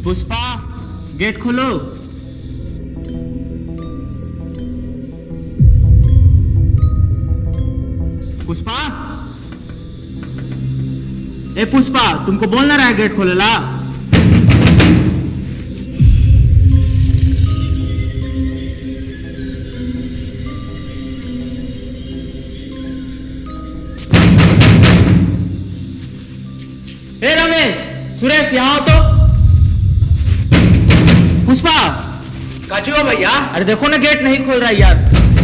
Pushpa, gate खोलो। पुष्पा, ए पुष्पा, तुमको बोलना रहा है गेट खोलेला। ए रमेश, सुरेश, यहाँ आओ तो। पुष्पा, काचुआ भैया, अरे देखो ना गेट नहीं खोल रहा है यार।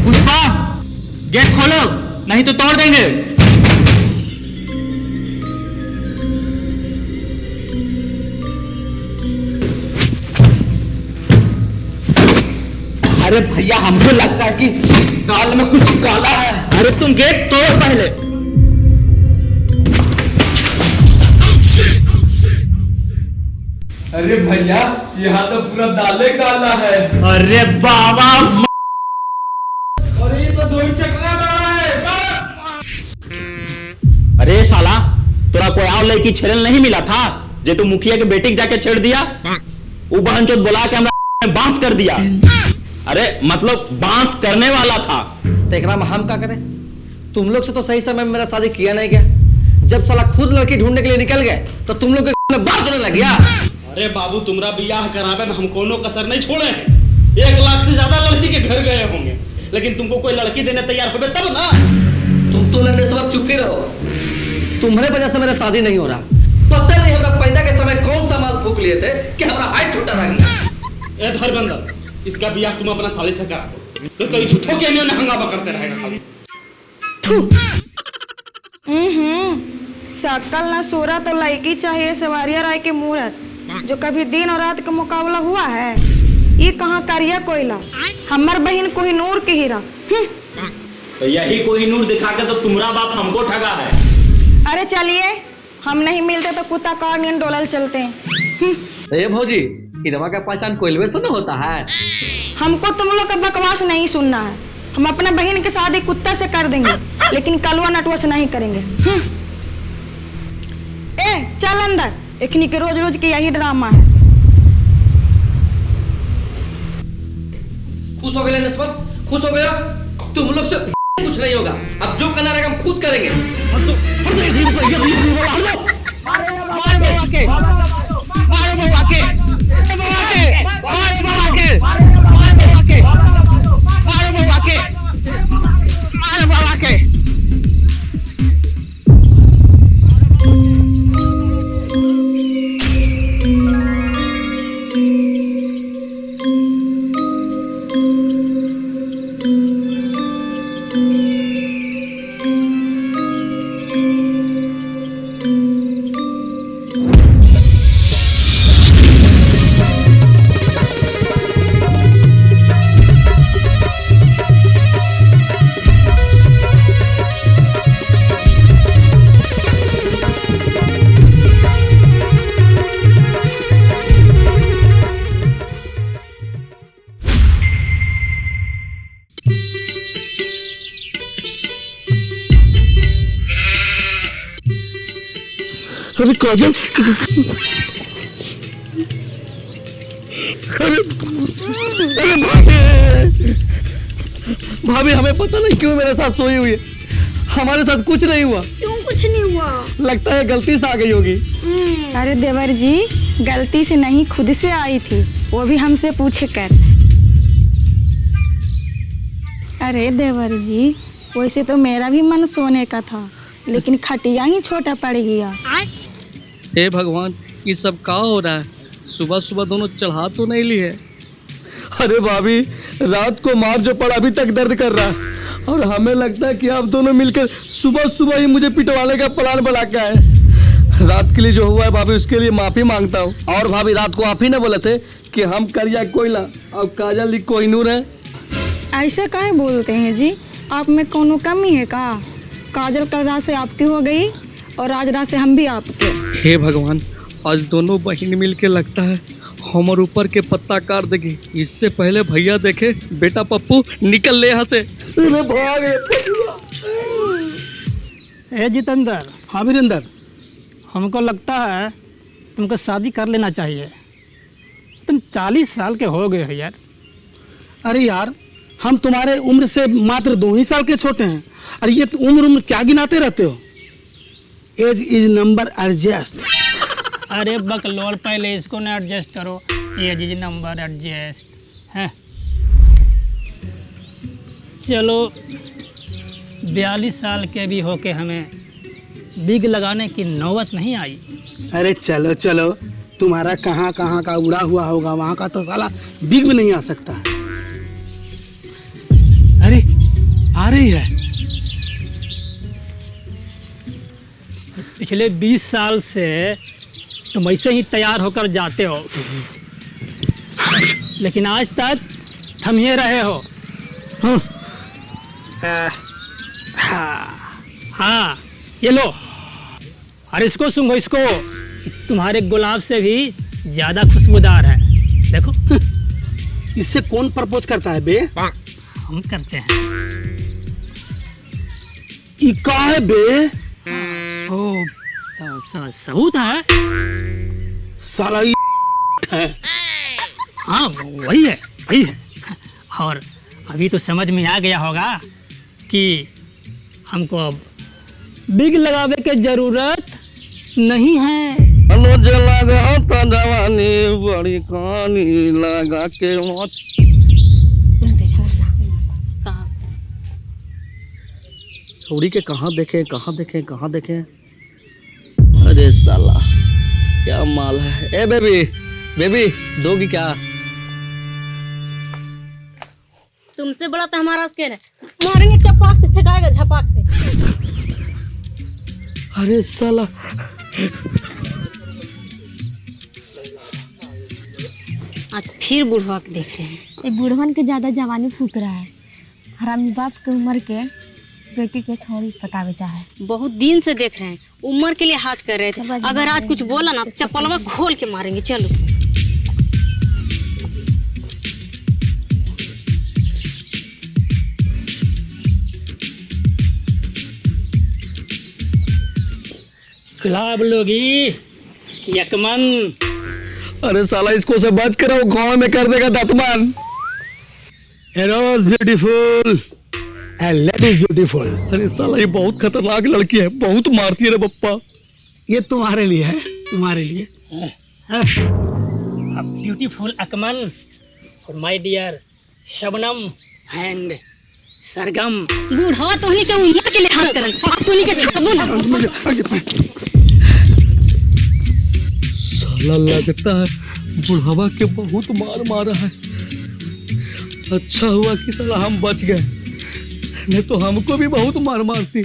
पुष्पा, गेट खोलो नहीं तो तोड़ देंगे। अरे भैया हमको लगता है कि दाल में कुछ काला है। अरे तुम गेट तोड़ो पहले। अरे भैया यहाँ तो पूरा दाले काला है। अरे बाबा, अरे ये तो दो ही चक्रा है। अरे साला, तोरा कोई और लड़की छेड़ल नहीं मिला था जे तू मुखिया के बेटी के जाके छेड़ दिया? वो बहनचोद बुला के हमरा बांस कर दिया। अरे मतलब बांस करने वाला था। तो एकरा में हम क्या करें? तुम लोग से तो सही समय में मेरा शादी किया नहीं गया। जब साला खुद लड़की ढूंढने के लिए निकल गए तो तुम लोग के बात होने लग गया। अरे बाबू, तुमरा बियाह करावे में हम कोनो कसर नहीं छोड़े हैं। 1 लाख से ज्यादा लड़की के घर गए होंगे, लेकिन तुमको कोई लड़की देने तैयार होगे तब ना। तुम तो लड़ने से वक्त चुप ही रहो। तुम्हारे वजह से मेरा शादी नहीं हो रहा। पता नहीं हमरा पैदा के समय कौन सा माल फूक लिए थे कि हमारा हाइट छोटा रह गया। ए धर्मेंद्र, इसका बियाह तुम अपना साली से करा दो, तो झूठों के अन्यों हंगामा करते रहेगा खाली। शकल ना सूरत तो लड़की चाहिए सवारिया राय के मूरत, जो कभी दिन और रात का मुकाबला हुआ है। ये कहाँ करिया कोयला, हमार बहन कोहिनूर की हीरा। तो यही कोहिनूर दिखा के तो तुम्हारा बाप हमको ठगा है। अरे चलिए, हम नहीं मिलते तो कुत्ता कार्नियन डोलल चलते हैं। अरे भौजी, हिरवा का पहचान कोयलवे से न होता है। हमको तुम लोग का बकवास नहीं सुनना है। हम अपना बहन की शादी कुत्ता से कर देंगे, लेकिन कलवा नटुआ से नहीं करेंगे। ए चल अंदर, इखनी के रोज रोज की यही ड्रामा है। खुश हो गए नस्बत, खुश हो गया। तुम लोग से कुछ नहीं होगा। अब जो करना रहेगा हम खुद करेंगे। अरे काजल, अरे भाभी, हमें पता नहीं क्यों मेरे साथ सोई हुई है। हमारे साथ कुछ नहीं हुआ। क्यों कुछ नहीं हुआ? लगता है गलती से आ गई होगी। अरे देवर जी, गलती से नहीं, खुद से आई थी, वो भी हमसे पूछे कर। अरे देवर जी, वैसे तो मेरा भी मन सोने का था, लेकिन खटिया ही छोटा पड़ गया। हे भगवान, ये सब क्या हो रहा है? सुबह सुबह दोनों चढ़ा तो नहीं ली है? अरे भाभी, रात को मार जो पड़ा अभी तक दर्द कर रहा है, और हमें लगता है कि आप दोनों मिलकर सुबह सुबह ही मुझे पिटवाने का प्लान बना के आए। रात के लिए जो हुआ है भाभी, उसके लिए माफी मांगता हूँ। और भाभी, रात को आप ही ना बोले थे कि हम करिया कोयला और काजल कोहिनूर है। ऐसे काहे बोलते हैं जी? आप में कोनो कमी है का? काजल कल रात से आपकी हो गई और आज रात से हम भी आपके। हे भगवान, आज दोनों बहन मिल के लगता है हमर ऊपर के पत्ता काट देगी। इससे पहले भैया देखे बेटा पप्पू निकल ले यहाँ से। अरे भाग। ए जितेंद्र, हाँ वीरेंद्र। हमको लगता है तुमको शादी कर लेना चाहिए। तुम 40 साल के हो गए हो यार। अरे यार, हम तुम्हारे उम्र से मात्र 2 ही साल के छोटे हैं। अरे ये उम्र क्या गिनाते रहते हो? Age is number adjust. अरे बकलोल, पहले इसको ना एडजस्ट करो। एज इज नंबर एडजस्ट है। चलो 42 साल के भी होके हमें बिग लगाने की नौबत नहीं आई। अरे चलो चलो, तुम्हारा कहाँ कहाँ का उड़ा हुआ होगा, वहाँ का तो साला बिग भी नहीं आ सकता। अरे आ रही है। पिछले 20 साल से तुम ऐसे ही तैयार होकर जाते हो, लेकिन आज तक थम ये रहे हो। हाँ, ये लो। और इसको सूंघो, इसको। तुम्हारे गुलाब से भी ज्यादा खुशबूदार है। देखो। इससे कौन प्रपोज करता है बे? हम करते हैं। इका है बे? ओ, सबूत है। साला ये है। हाँ, वही है, वही है। और अभी तो समझ में आ गया होगा कि हमको अब बिग लगावे के जरूरत नहीं है। लगा जवानी बड़ी कहानी लगा के मौत। छोड़ी के कहाँ देखे, कहाँ देखे, कहाँ देखे। अरे साला क्या माल है। ए बेबी, बेबी दोगी क्या? तुमसे बड़ा तो हमारा स्केल है। मारेंगे चपाक से, फेंकाएगा झपाक से। अरे साला आज फिर बुढ़वा के देख रहे हैं। ये बुढ़वन के ज्यादा जवानी फूक रहा है। हरामी बाप के उम्र के बेटी के छोरी पटावे चाहे। बहुत दिन से देख रहे हैं, उम्र के लिए हाथ कर रहे थे। अगर आज कुछ बोला ना तो चप्पलवा खोल के मारेंगे। चलो। गुलाब लोगी, यकमन। अरे साला इसको से बच कर गाँव में कर देगा दतमन। रोज ब्यूटीफुल एंड लेडीज ब्यूटीफुल। अरे साला ये बहुत खतरनाक लड़की है, बहुत मारती है रे पप्पा। ये तुम्हारे लिए है, तुम्हारे लिए। ब्यूटीफुल अकमल और माय डियर शबनम एंड सरगम। बुढ़वा तो उन्हीं के उम्र के लिए हाथ करल, आप उन्हीं के छोड़ो ना। साला लगता है बुढ़ावा के बहुत मार मारा है। अच्छा हुआ कि साला हम बच गए, नहीं तो हमको भी बहुत मार मारती।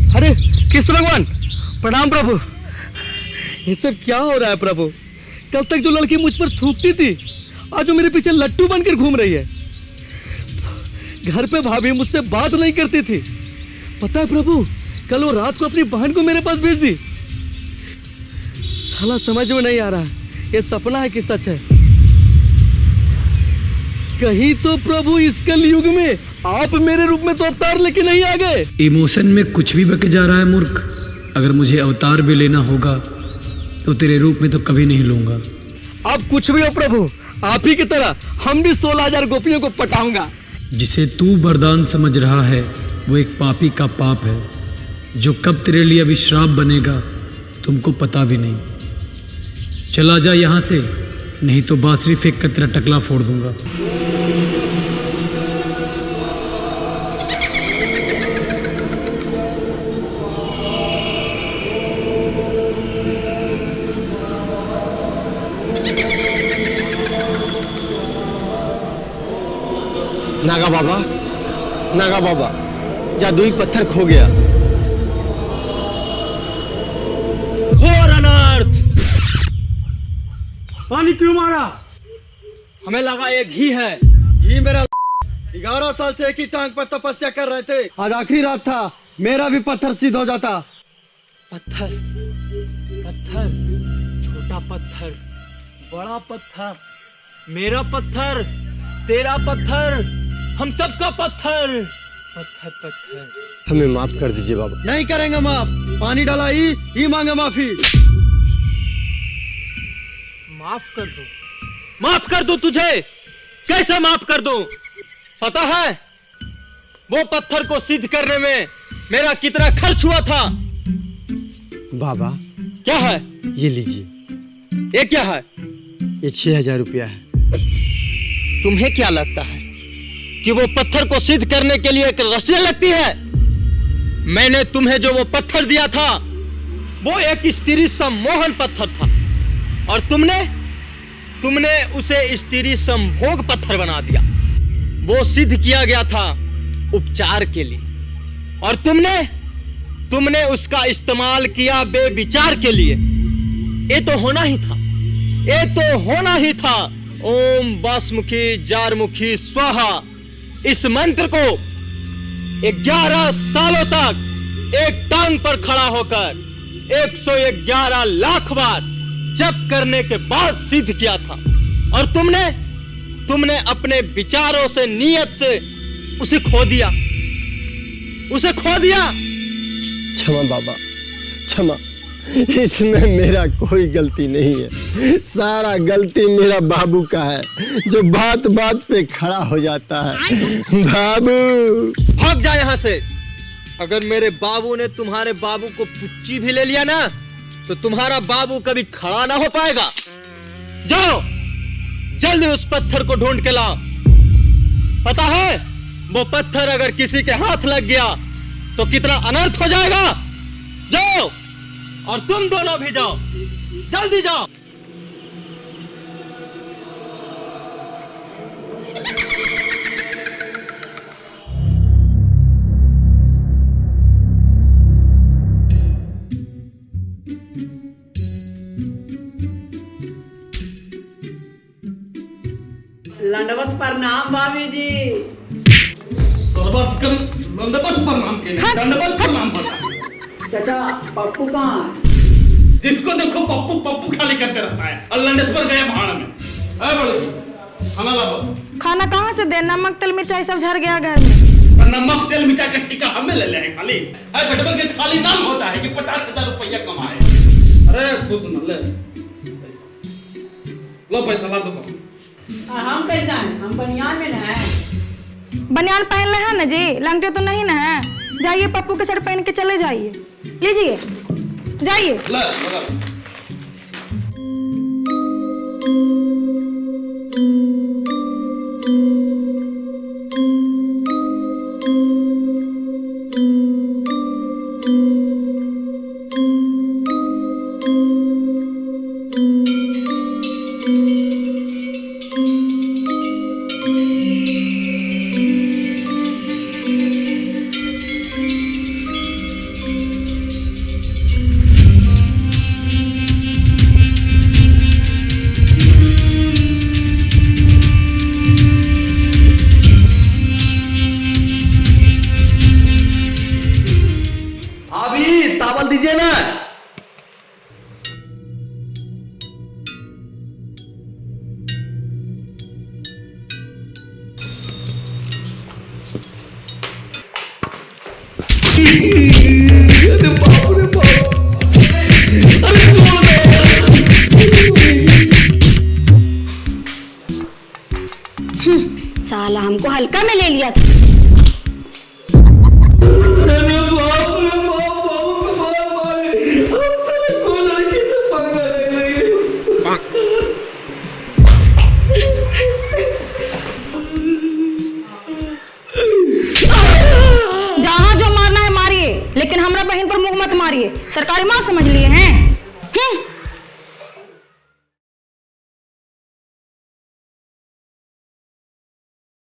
अरे कृष्ण भगवान, प्रणाम प्रभु। ये सब क्या हो रहा है प्रभु? कल तक जो लड़की मुझ पर थूकती थी, आज वो मेरे पीछे लट्टू बनकर घूम रही है। घर पे भाभी मुझसे बात नहीं करती थी। पता है प्रभु, कल वो रात को अपनी बहन को मेरे पास भेज दी। साला समझ में नहीं आ रहा है ये सपना है कि सच है। कहीं तो प्रभु इस कलयुग में आप मेरे रूप में तो अवतार लेके नहीं आ गए। इमोशन में कुछ भी बके जा रहा है मूर्ख। अगर मुझे अवतार भी लेना होगा तो तेरे रूप में तो कभी नहीं लूंगा। आप कुछ भी हो प्रभु, आप ही की तरह हम भी 16,000 गोपियों को पटाऊंगा। जिसे तू वरदान समझ रहा है वो एक पापी का पाप है, जो कब तेरे लिए अभिश्राप बनेगा तुमको पता भी नहीं। चला जा यहाँ से, नहीं तो बांसुरी फेंक कर तेरा टकला फोड़ दूंगा। नागा बाबा जादुई पत्थर खो गया। घोर अनर्थ! पानी क्यों मारा? हमें लगा ये घी है। घी मेरा 11 साल से एक ही टांग पर तपस्या कर रहे थे। आज आखिरी रात था, मेरा भी पत्थर सिद्ध हो जाता। पत्थर, पत्थर, छोटा पत्थर, बड़ा पत्थर, मेरा पत्थर, तेरा पत्थर, हम सबका पत्थर। पत्थर पत्थर। हमें माफ कर दीजिए बाबा। नहीं करेंगे माफ, पानी डाला ही मांगे माफी। माफ कर दो, माफ कर दो तुझे? कैसे माफ कर दो? पता है वो पत्थर को सिद्ध करने में मेरा कितना खर्च हुआ था? बाबा क्या है ये लीजिए। ये क्या है? ये 6000 रुपया है। तुम्हें क्या लगता है कि वो पत्थर को सिद्ध करने के लिए एक रस्सियां लगती है? मैंने तुम्हें जो वो पत्थर दिया था वो एक स्त्री सम्मोहन पत्थर था, और तुमने उसे स्त्री संभोग पत्थर बना दिया। वो सिद्ध किया गया था उपचार के लिए, और तुमने उसका इस्तेमाल किया बेविचार के लिए। ये तो होना ही था, ये तो होना ही था। ओम बासमुखी जारमुखी स्वाहा, इस मंत्र को 11 सालों तक एक टांग पर खड़ा होकर 111 लाख बार जप करने के बाद सिद्ध किया था, और तुमने अपने विचारों से, नियत से उसे खो दिया, उसे खो दिया। क्षमा बाबा, क्षमा। इसमें मेरा कोई गलती नहीं है। सारा गलती मेरा बाबू का है, जो बात बात पे खड़ा हो जाता है। बाबू भाग जा यहाँ से। अगर मेरे बाबू ने तुम्हारे बाबू को पुच्ची भी ले लिया ना, तो तुम्हारा बाबू कभी खड़ा ना हो पाएगा। जाओ जल्दी उस पत्थर को ढूंढ के लाओ। पता है वो पत्थर अगर किसी के हाथ लग गया तो कितना अनर्थ हो जाएगा। जाओ, और तुम दोनों भी जाओ, जल्दी जाओ। लंडवत प्रणाम भाभी जी। सर्वाधिकम दंडवत प्रणाम के लिए दंडवत प्रणाम पड़ता। चाचा पप्पू कहाँ है? जिसको देखो पप्पू पप्पू खाली करते रहता है, और लंडेश्वर गए भाड़ में। अरे बड़े खाना लाओ। खाना कहाँ से दे? नमक तेल मिर्चाई सब झड़ गया घर में। नमक तेल मिर्चा का ठेका हमें ले ले खाली। अरे बेटबन के खाली नाम होता है कि 50,000 रुपया कमाए। अरे खुश न ले लो पैसा ला दो। हम कैसे जाने? हम बनियान में ना है। बनियान पहन ले है ना जी, लंगटे तो नहीं ना है। जाइए पप्पू के शर्ट पहन के चले जाइए, लीजिए जाइए। ले लगा। चावल दीजिए ना। साला हमको हल्का में ले लिया था। जहाँ जो मारना है मारिए, लेकिन हमरा बहन पर मुंह मत मारिए। सरकारी माँ समझ लिए हैं।